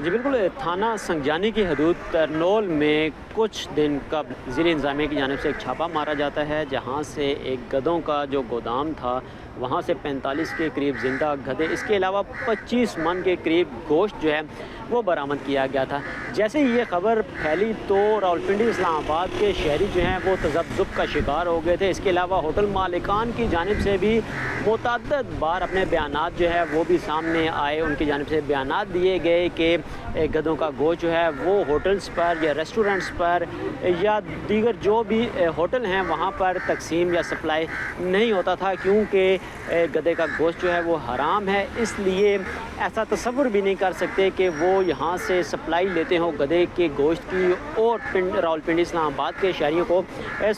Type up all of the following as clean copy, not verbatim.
جی بالکل، تھانہ سنگجانی کی حدود ترنول میں کچھ دن قبل ضلع انتظامیہ کی جانب سے ایک چھاپہ مارا جاتا ہے، جہاں سے ایک گدھوں کا جو گودام تھا وہاں سے 45 کے قریب زندہ گدھے، اس کے علاوہ 25 من کے قریب گوشت جو ہے وہ برآمد کیا گیا تھا۔ جیسے ہی یہ خبر پھیلی تو راولپنڈی اسلام آباد کے شہری جو ہیں وہ تذبذب کا شکار ہو گئے تھے۔ اس کے علاوہ ہوٹل مالکان کی جانب سے بھی متعدد بار اپنے بیانات جو ہے وہ بھی سامنے آئے، ان کی جانب سے بیانات دیے گئے کہ گدھوں کا گوشت جو ہے وہ ہوٹلز پر یا ریسٹورنٹس پر یا دیگر جو بھی ہوٹل ہیں وہاں پر تقسیم یا سپلائی نہیں ہوتا تھا، کیونکہ گدھے کا گوشت جو ہے وہ حرام ہے، اس لیے ایسا تصور بھی نہیں کر سکتے کہ وہ یہاں سے سپلائی لیتے ہوں گدھے کے گوشت کی اور راولپنڈی اسلام آباد کے شہریوں کو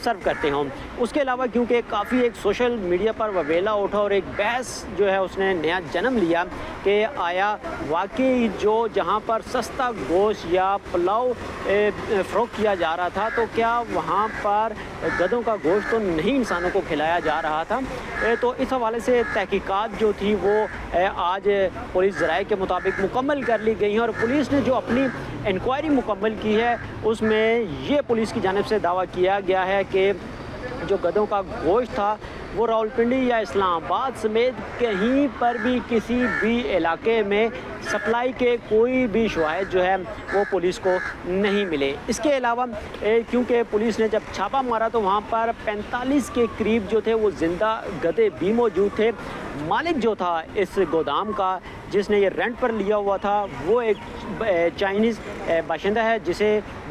سرو کرتے ہوں۔ اس کے علاوہ کیونکہ کافی ایک سوشل میڈیا پر وویلا اٹھا اور ایک بحث جو ہے اس نے نیا جنم لیا کہ آیا واقعی جو جہاں پر سستا گوشت یا پلاؤ فروخت کیا جا رہا تھا تو کیا وہاں پر گدھوں کا گوشت تو نہیں انسانوں کو کھلایا جا رہا تھا؟ تو اس حوالے سے تحقیقات جو تھی وہ آج پولیس ذرائع کے مطابق مکمل کر لی گئی ہیں، اور پولیس نے جو اپنی انکوائری مکمل کی ہے اس میں یہ پولیس کی جانب سے دعویٰ کیا گیا ہے کہ جو گدھوں کا گوشت تھا وہ راولپنڈی یا اسلام آباد سمیت کہیں پر بھی کسی بھی علاقے میں سپلائی کے کوئی بھی شواہد جو ہے وہ پولیس کو نہیں ملے۔ اس کے علاوہ کیونکہ پولیس نے جب چھاپہ مارا تو وہاں پر 45 کے قریب جو تھے وہ زندہ گدھے بھی موجود تھے۔ مالک جو تھا اس گودام کا جس نے یہ رینٹ پر لیا ہوا تھا وہ ایک چائنیز باشندہ ہے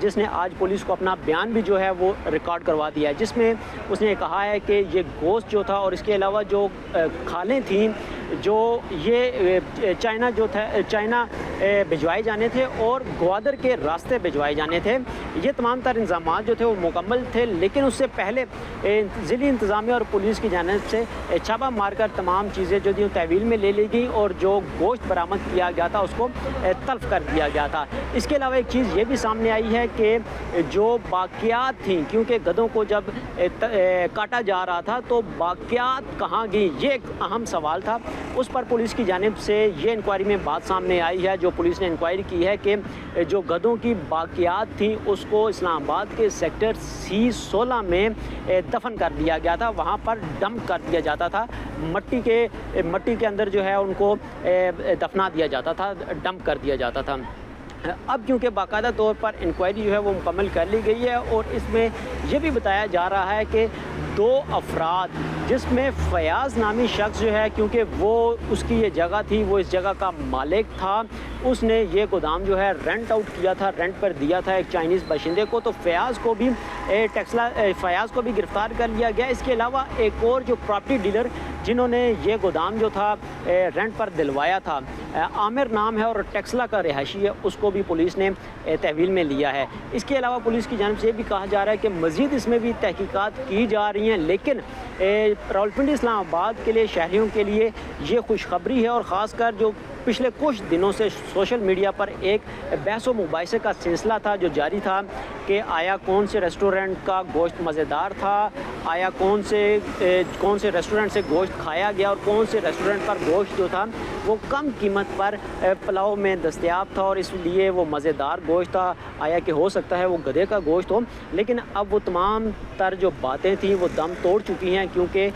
جس نے آج پولیس کو اپنا بیان بھی جو ہے وہ ریکارڈ کروا دیا ہے، جس میں اس نے کہا ہے کہ یہ گوشت جو تھا اور اس کے علاوہ جو کھالیں تھیں جو یہ چائنا بھجوائے جانے تھے اور گوادر کے راستے بھجوائے جانے تھے، یہ تمام تر انتظامات جو تھے وہ مکمل تھے، لیکن اس سے پہلے ضلعی انتظامیہ اور پولیس کی جانب سے چھاپہ مار کر تمام چیزیں جو تھیں تحویل میں لے لی گئیں اور جو گوشت برآمد کیا گیا تھا اس کو تلف کر دیا گیا تھا۔ اس کے علاوہ ایک چیز یہ بھی سامنے آئی ہے کہ جو باقیات تھیں، کیونکہ گدھوں کو جب کاٹا جا رہا تھا تو باقیات کہاں گئیں، یہ ایک اہم سوال تھا۔ اس پر پولیس کی جانب سے یہ انکوائری میں بات سامنے آئی ہے، جو پولیس نے انکوائری کی ہے کہ جو گدھوں کی باقیات تھیں اس کو اسلام آباد کے سیکٹر C16 میں دفن کر دیا گیا تھا، وہاں پر ڈمپ کر دیا جاتا تھا، مٹی کے اندر جو ہے ان کو دفنا دیا جاتا تھا، ڈمپ کر دیا جاتا تھا۔ اب کیونکہ باقاعدہ طور پر انکوائری جو ہے وہ مکمل کر لی گئی ہے اور اس میں یہ بھی بتایا جا رہا ہے کہ 2 افراد جس میں فیاض نامی شخص جو ہے، کیونکہ وہ اس کی یہ جگہ تھی، وہ اس جگہ کا مالک تھا، اس نے یہ گودام جو ہے رینٹ آؤٹ کیا تھا، رینٹ پر دیا تھا ایک چائنیز باشندے کو، تو فیاض کو بھی گرفتار کر لیا گیا۔ اس کے علاوہ ایک اور جو پراپرٹی ڈیلر جنہوں نے یہ گودام جو تھا رینٹ پر دلوایا تھا، عامر نام ہے اور ٹیکسلا کا رہائشی ہے، اس کو بھی پولیس نے تحویل میں لیا ہے۔ اس کے علاوہ پولیس کی جانب سے یہ بھی کہا جا رہا ہے کہ مزید اس میں بھی تحقیقات کی جا رہی ہیں، لیکن راولپنڈی اسلام آباد کے لیے شہریوں کے لیے یہ خوشخبری ہے، اور خاص کر جو پچھلے کچھ دنوں سے سوشل میڈیا پر ایک بحث و مباحثے کا سلسلہ تھا جو جاری تھا کہ آیا کون سے ریسٹورنٹ کا گوشت مزیدار تھا، آیا کون سے ریسٹورنٹ سے گوشت کھایا گیا اور کون سے ریسٹورنٹ پر گوشت جو تھا وہ کم قیمت پر پلاؤ میں دستیاب تھا اور اس لیے وہ مزیدار گوشت تھا، آیا کہ ہو سکتا ہے وہ گدھے کا گوشت ہو۔ لیکن اب وہ تمام تر جو باتیں تھیں وہ دم توڑ چکی ہیں، کیونکہ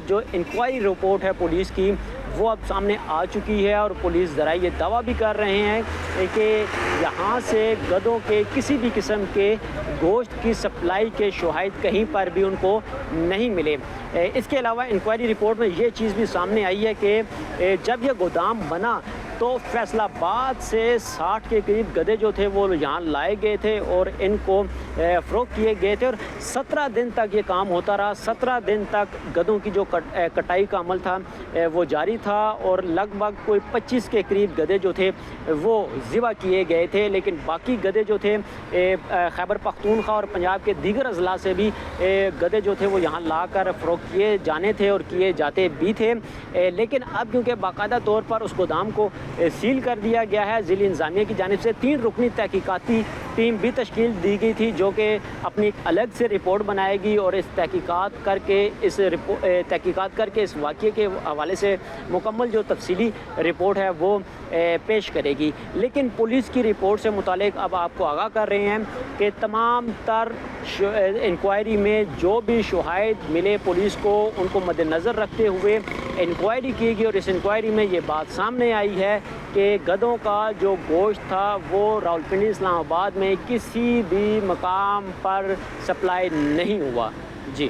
جو انکوائری رپورٹ ہے پولیس کی وہ اب سامنے آ چکی ہے، اور پولیس ذرائع یہ دعویٰ بھی کر رہے ہیں کہ یہاں سے گدھوں کے کسی بھی قسم کے گوشت کی سپلائی کے شواہد کہیں پر بھی ان کو نہیں ملے۔ اس کے علاوہ انکوائری رپورٹ میں یہ چیز بھی سامنے آئی ہے کہ جب یہ گودام بنا تو فیصل آباد سے 60 کے قریب گدھے جو تھے وہ یہاں لائے گئے تھے اور ان کو فروخت کیے گئے تھے، اور 17 دن تک یہ کام ہوتا رہا۔ 17 دن تک گدھوں کی جو کٹائی کا عمل تھا وہ جاری تھا، اور لگ بھگ کوئی 25 کے قریب گدھے جو تھے وہ ذبح کیے گئے تھے، لیکن باقی گدھے جو تھے خیبر پختونخوا اور پنجاب کے دیگر اضلاع سے بھی گدھے جو تھے وہ یہاں لا کر فروخت کیے جانے تھے اور کیے جاتے بھی تھے۔ لیکن اب کیونکہ باقاعدہ طور پر اس گودام کو سیل کر دیا گیا ہے، ضلع انتظامیہ کی جانب سے 3 رکنی تحقیقاتی ٹیم بھی تشکیل دی گئی تھی جو جو کہ اپنی ایک الگ سے رپورٹ بنائے گی اور اس تحقیقات کر کے اس واقعے کے حوالے سے مکمل جو تفصیلی رپورٹ ہے وہ پیش کرے گی۔ لیکن پولیس کی رپورٹ سے متعلق اب آپ کو آگاہ کر رہے ہیں کہ تمام تر انکوائری میں جو بھی شواہد ملے پولیس کو ان کو مد نظر رکھتے ہوئے انکوائری کی گئی، اور اس انکوائری میں یہ بات سامنے آئی ہے کہ گدھوں کا جو گوشت تھا وہ راولپنڈی اسلام آباد میں کسی بھی مقام پر سپلائی نہیں ہوا۔ جی